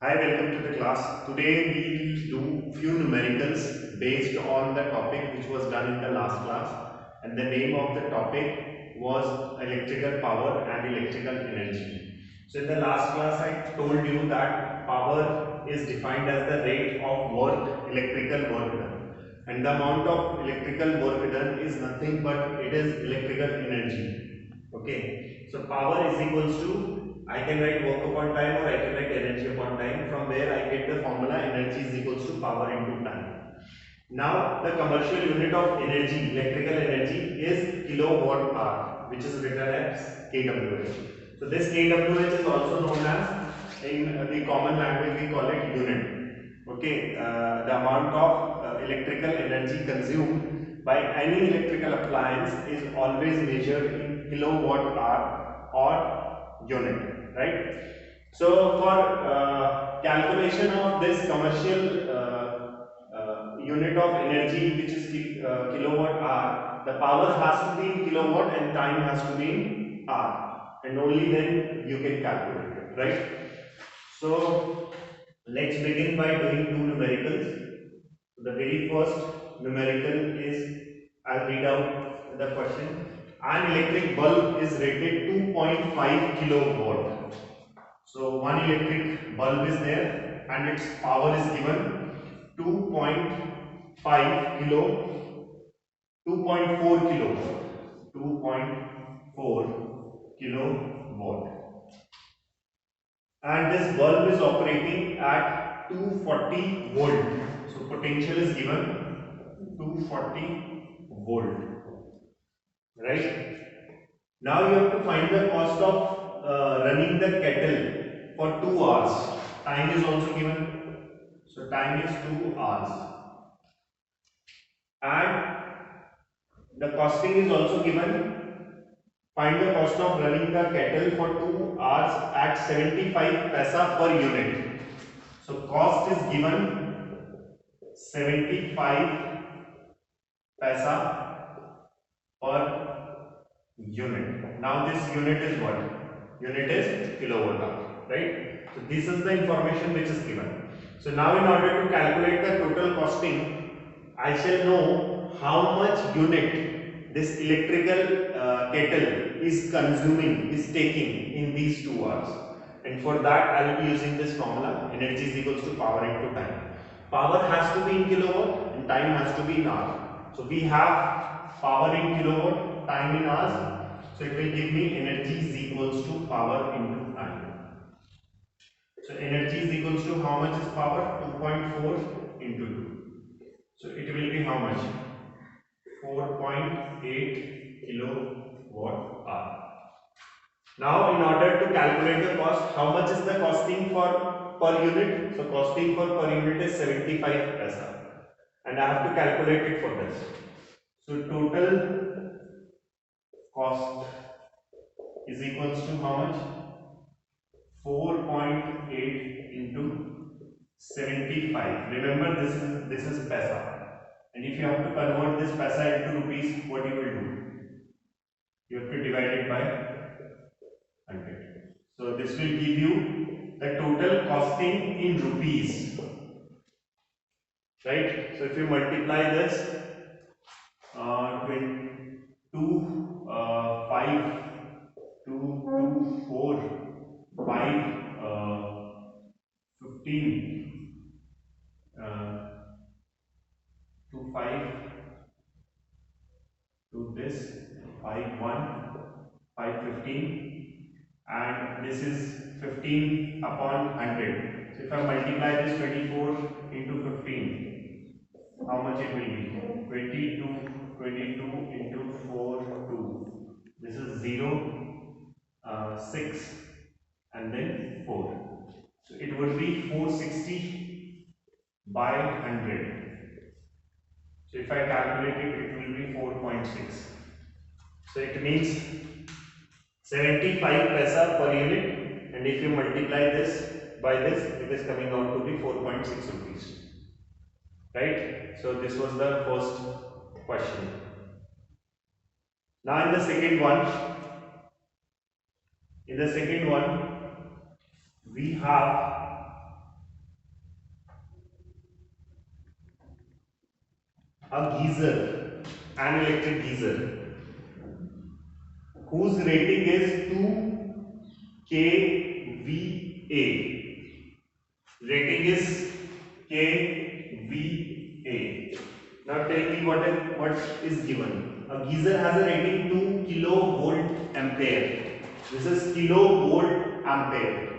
Hi, welcome to the class. Today we will do few numericals based on the topic which was done in the last class, and the name of the topic was electrical power and electrical energy. So in the last class I told you that power is defined as the rate of work, electrical work done, and the amount of electrical work done is nothing but it is electrical energy. Okay, so power is equals to, I can write work upon time or I can write energy upon time, from where I get the formula energy is equals to power into time. Now the commercial unit of energy, electrical energy, is kilowatt hour, which is written as kWh. So this kWh is also known as, in the common language we call it unit. Okay, the amount of electrical energy consumed by any electrical appliance is always measured in kilowatt hour or unit, right? So for calculation of this commercial unit of energy, which is kilowatt hour, the power has to be in kilowatt and time has to be in hour, and only then you can calculate it, right? So let's begin by doing two numericals. The very first numerical is, I'll read out the question. An electric bulb is rated 2.5 kilowatt. So one electric bulb is there and its power is given 2.5 2.4 kilowatt, 2.4 kilowatt, and this bulb is operating at 240 volt. So potential is given 240 volt, right? Now you have to find the cost of running the kettle for 2 hours. Time is also given. So time is 2 hours. And the costing is also given. Find the cost of running the kettle for 2 hours at 75 paisa per unit. So cost is given 75 paisa per unit. Now this unit is what? Unit is kilowatt hour, right? So this is the information which is given. So now in order to calculate the total costing, I shall know how much unit this electrical kettle is consuming, is taking in these 2 hours. And for that I will be using this formula, energy is equals to power into time. Power has to be in kilowatt and time has to be in hour. So we have power in kilowatt, time in hours. So it will give me energy is equals to power into time. So energy is equals to how much is power? 2.4 into 2. So it will be how much? 4.8 kilowatt hour. Now in order to calculate the cost, how much is the costing for per unit? So costing for per unit is 75 paisa, and I have to calculate it for this. So total cost is equals to how much? 4.8 into 75. Remember this is paisa, and if you have to convert this paisa into rupees, what you will do? You have to divide it by 100. So this will give you the total costing in rupees, right? So if you multiply this 2 5 2 2 4 5 15 uh, 2 5 to this 5 1 5 15, and this is 15 upon 100. So if I multiply this 24 into 15, how much it will be? 22 into 4 2. This is 0 6 and then 4. So it would be 460 by 100. So if I calculate it, it will be 4.6. So it means 75 paisa per unit, and if you multiply this by this, it is coming out to be 4.6 rupees. Right? So this was the first question. Now in the second one, we have a geyser, an electric geyser, whose rating is 2 kVA. Rating is kVA. Now tell me what is given. A geyser has a rating 2 kilovolt ampere. This is kilovolt ampere,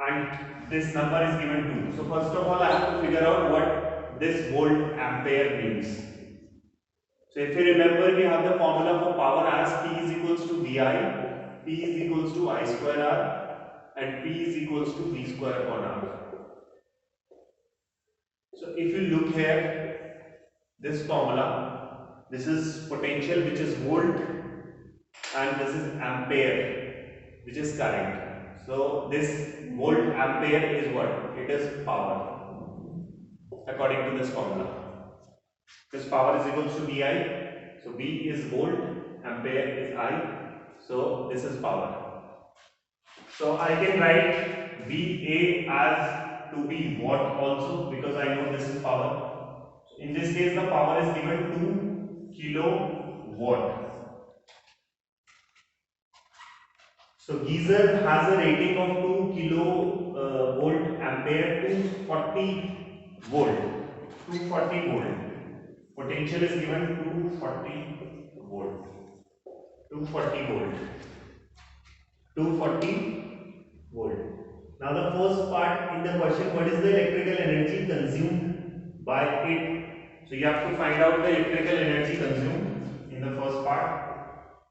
and this number is given 2. So first of all, I have to figure out what this volt ampere means. So if you remember, we have the formula for power as P is equals to VI, P is equals to I square R, and P is equals to V square upon R. So if you look here, this formula, this is potential, which is volt, and this is ampere, which is current. So this volt ampere is what? It is power, according to this formula. This power is equals to VI. So V is volt, ampere is I. So this is power. So I can write VA as to be watt also, because I know this is power. In this case, the power is given 2 kilowatt. So geyser has a rating of 2 kilovolt ampere to 40 volt. 240 volt. Potential is given 240 volt. 240 volt. 240 volt. Now the first part in the question, what is the electrical energy consumed by it? So you have to find out the electrical energy consumed in the first part.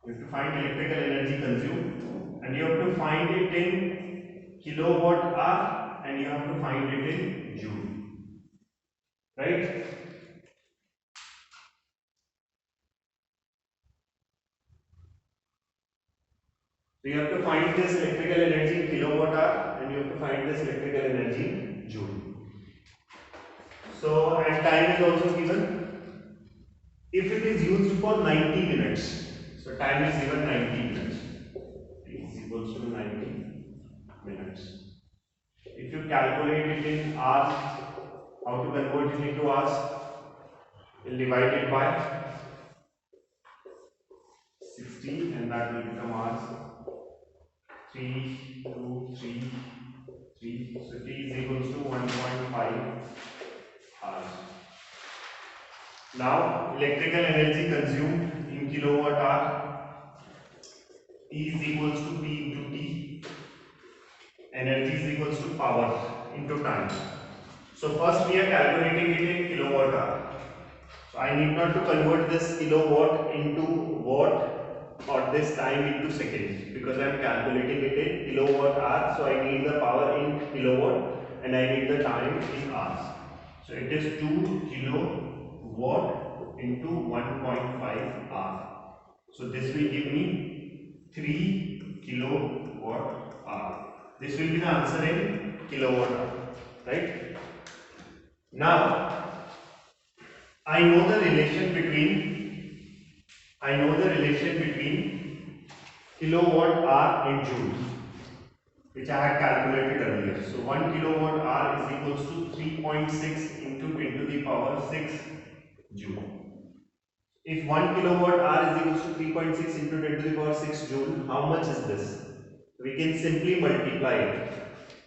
You have to find electrical energy consumed, and you have to find it in kilowatt hour, and you have to find it in joule. Right? So you have to find this electrical energy in kilowatt hour, and you have to find this electrical energy in joule. So, and time is also given. If it is used for 90 minutes, so time is given 90 minutes. T is equals to 90 minutes. If you calculate it in hours, how to convert it into hours? We'll divide it by 60, and that will become hours. 3, 2, 3, 3. So T is equals to 1.5 hours. Now, electrical energy consumed in kilowatt hour, E is equals to P into T. Energy is equals to power into time. So first we are calculating it in kilowatt hour. So I need not to convert this kilowatt into watt or this time into seconds, because I am calculating it in kilowatt hour. So I need the power in kilowatt and I need the time in hours. So it is 2 kilowatt into 1.5 hour. So this will give me 3 kilowatt hour. This will be the answer in kilowatt hour, right? Now I know the relation between kilowatt hour and joule, which I had calculated earlier. So 1 kilowatt hour is equals to 3.6 into 10 to the power 6 joule. If 1 kilowatt hour is equals to 3.6 into 10 to the power 6 joule, how much is this? We can simply multiply it.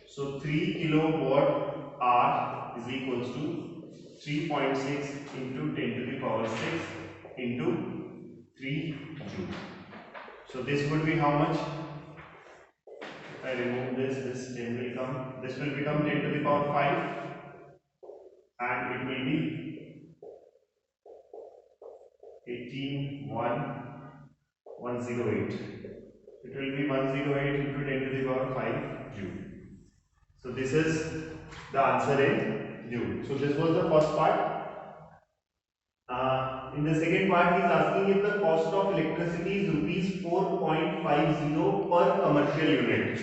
So 3 kilowatt hour is equals to 3.6 into 10 to the power 6 into 3 joule. So this would be how much? If I remove this 10 will come. This will become 10 to the power 5, and it will be 18,108. It will be 108 into 10 to the power 5 joule. So this is the answer in joule. So this was the first part. In the second part, he is asking if the cost of electricity is rupees 4.50 per commercial unit.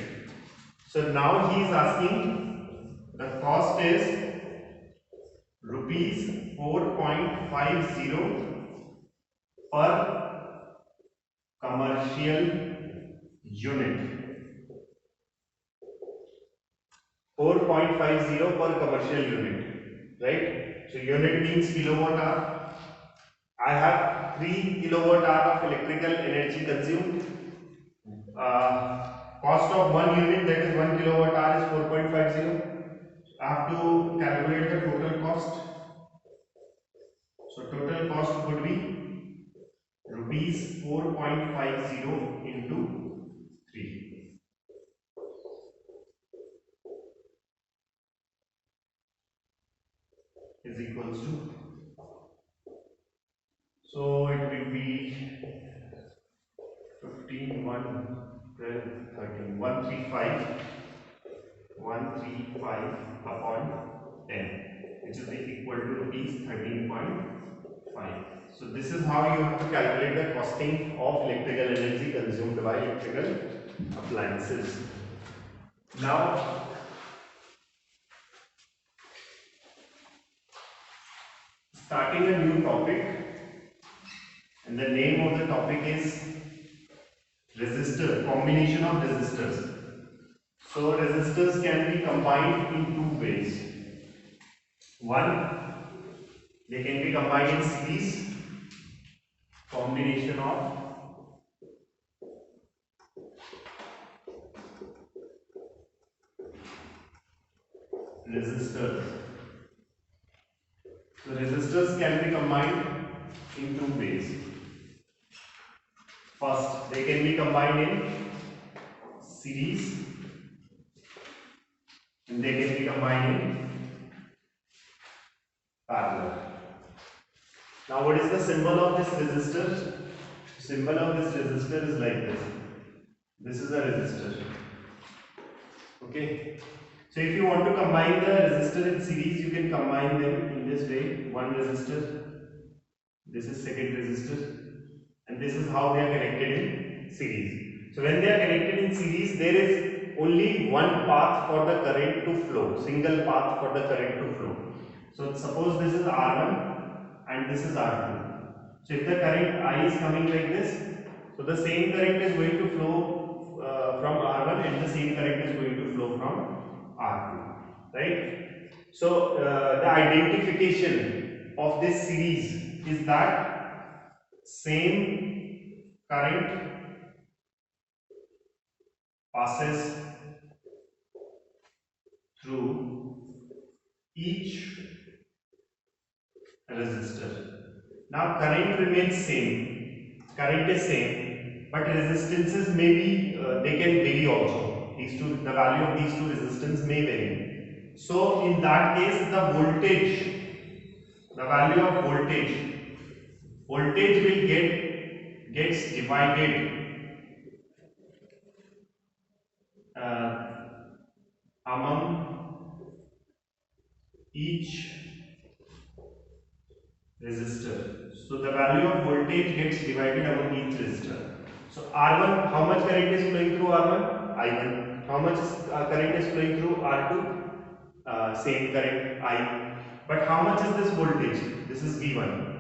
So now he is asking the cost is rupees 4.50 per commercial unit. 4.50 per commercial unit, right? So unit means kilowatt hour. I have 3 kilowatt hour of electrical energy consumed. Cost of 1 unit, that is 1 kilowatt hour, is 4.50. I have to calculate the total cost. So total cost would be rupees 4.50 into 3 is equals to, so it will be 15, 1, 12, 13, 135 upon 10, which is equal to rupees 13.5. So this is how you have to calculate the costing of electrical energy consumed by electrical appliances. Now, starting a new topic, and the name of the topic is resistor, combination of resistors. So resistors can be combined in two ways. One, they can be combined in series, combination of resistors. So resistors can be combined in two ways. First, they can be combined in series, and they can be combined in parallel. Now, what is the symbol of this resistor? Symbol of this resistor is like this. This is a resistor. Okay. So if you want to combine the resistor in series, you can combine them in this way. One resistor, this is second resistor, and this is how they are connected in series. So when they are connected in series, there is only one path for the current to flow, single path for the current to flow. So suppose this is R1 and this is R2. So if the current I is coming like this, so the same current is going to flow from R1 and the same current is going to flow from R2, right? So the identification of this series is that same current passes through each resistor. Now current remains same, current is same, but resistances may be, they can vary also. These two, the value of these two resistance may vary. So in that case, the voltage, the value of voltage will gets divided among each resistor. So the value of voltage gets divided among each resistor. So R1, how much current is flowing through R1? I1. How much current is flowing through R2? Same current I. But how much is this voltage? This is V1.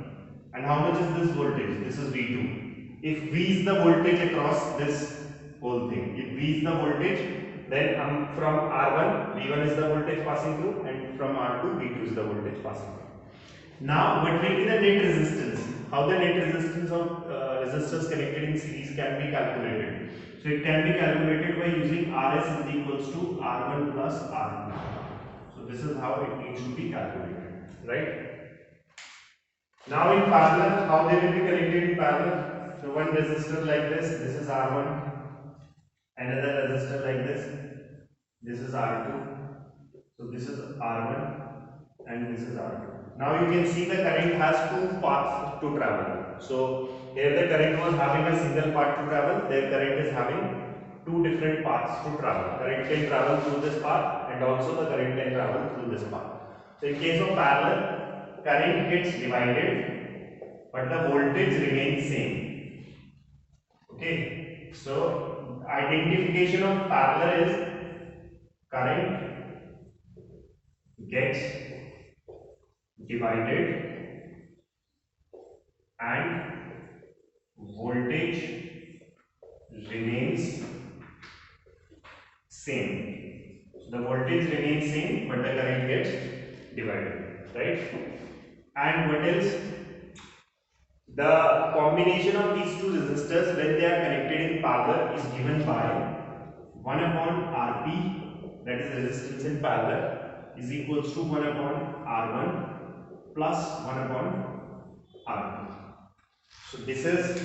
And how much is this voltage? This is V2. If V is the voltage across this whole thing, if V is the voltage, then from R1, V1 is the voltage passing through, and from R2, V2 is the voltage passing through. Now, what will be the net resistance? How the net resistance of resistors connected in series can be calculated? So it can be calculated by using Rs is equals to R1 plus R2. So this is how it needs to be calculated, right? Now in parallel, how they will be connected in parallel? So one resistor like this is R1, another resistor like this is R2. So this is R1 and this is R2. Now you can see the current has two paths to travel. So here the current was having a single path to travel, their current is having two different paths to travel. Current can travel through this path and also the current can travel through this path. So in case of parallel, current gets divided but the voltage remains same. Okay, so identification of parallel is current gets divided and voltage remains same. So the voltage remains same but the current gets divided, right? And what else? The combination of these two resistors when they are connected in parallel is given by 1 upon Rp, that is resistance in parallel, is equals to 1 upon R1 plus 1 upon R2. So this is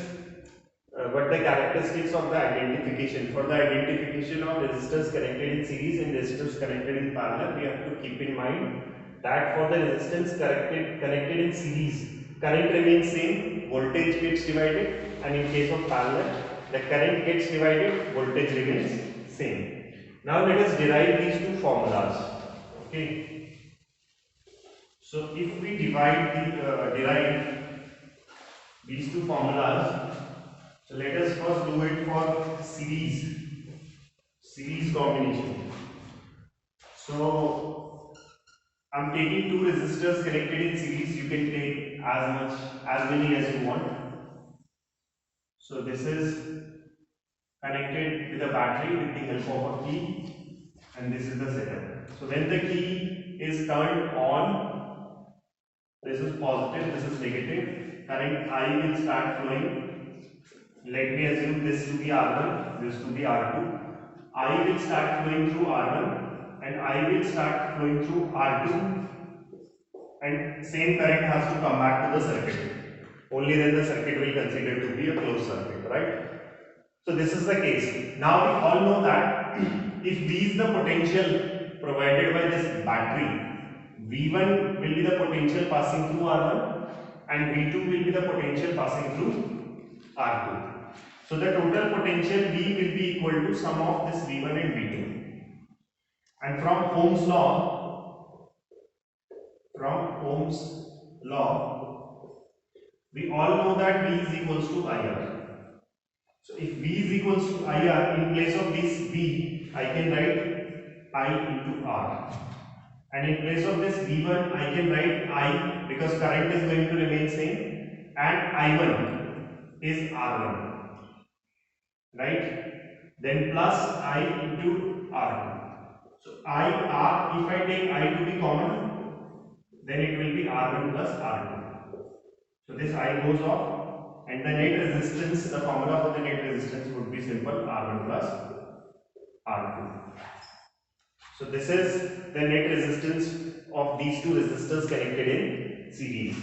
what the characteristics of the identification. For the identification of resistors connected in series and resistors connected in parallel, we have to keep in mind that for the resistance connected in series, current remains same, voltage gets divided, and in case of parallel, the current gets divided, voltage remains same. Now let us derive these two formulas. Okay. So if we derive these two formulas, so let us first do it for series combination. So I'm taking two resistors connected in series. You can take as many as you want. So this is connected with a battery with the help of a key, and this is the setup. So when the key is turned on, this is positive, this is negative. Current I will start flowing. Let me assume this to be R1, this to be R2. I will start flowing through R1 and I will start flowing through R2, and same current has to come back to the circuit. Only then the circuit will consider to be a closed circuit, right? So this is the case. Now we all know that if V is the potential provided by this battery, V1 will be the potential passing through R1 and V2 will be the potential passing through R2. So the total potential V will be equal to sum of this V1 and V2. And from Ohm's law, we all know that V is equals to IR. So if V is equals to IR, in place of this V, I can write I into R. And in place of this V1, I can write I, because current is going to remain same, and I1 is R1. Right? Then plus I into R2. So I, R, if I take I to be common, then it will be R1 plus R2. So this I goes off, and the net resistance, the formula for the net resistance would be simple, R1 plus R2. So this is the net resistance of these two resistors connected in series.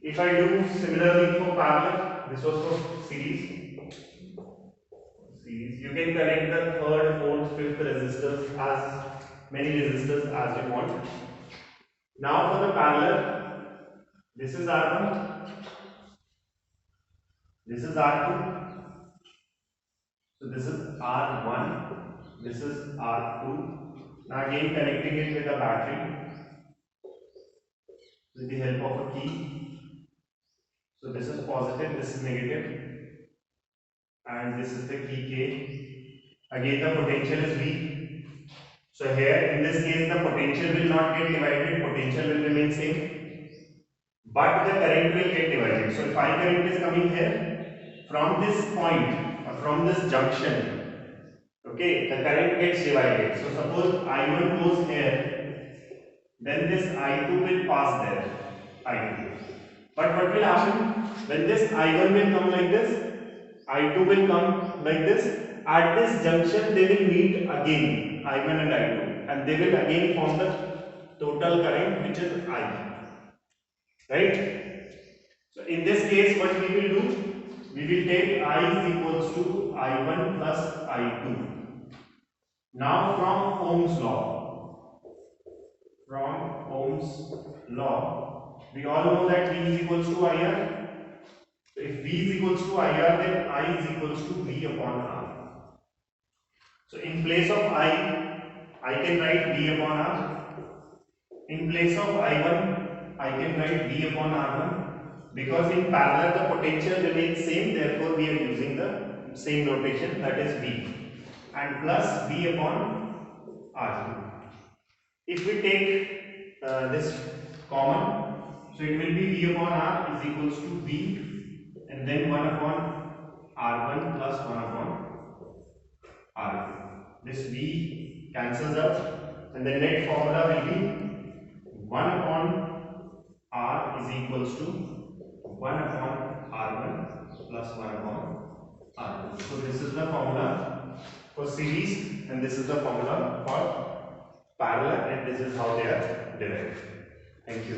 If I do similarly for parallel, this was for series. You can connect the third, fourth, fifth resistors, as many resistors as you want. Now for the parallel, this is R1, this is R2, so this is R1, this is R2. Now again connecting it with a battery with the help of a key. So this is positive, this is negative, and this is the key K. Again the potential is V. So here in this case the potential will not get divided, potential will remain same, but the current will get divided. So if I current is coming here, from this point or from this junction, okay, the current gets divided. So suppose I1 goes here, then this I2 will pass there, I2. But what will happen when this I1 will come like this, I2 will come like this. At this junction they will meet again, I1 and I2, and they will again form the total current, which is I. Right? So in this case what we will do, we will take I is equals to I1 plus I2. Now from Ohm's law, we all know that V is equals to IR. So if V is equals to IR, then I is equals to V upon R. So in place of I can write V upon R. In place of I1, I can write V upon R1. Because in parallel the potential remains same, therefore we are using the same notation, that is V. And plus V upon R2. If we take this common, so it will be V upon R is equals to V, and then 1 upon R1 plus 1 upon R2. This V cancels out, and the net formula will be 1 upon R is equals to 1 upon R1 plus 1 upon R2. So this is the formula for series and this is the formula for parallel, and this is how they are derived. Thank you.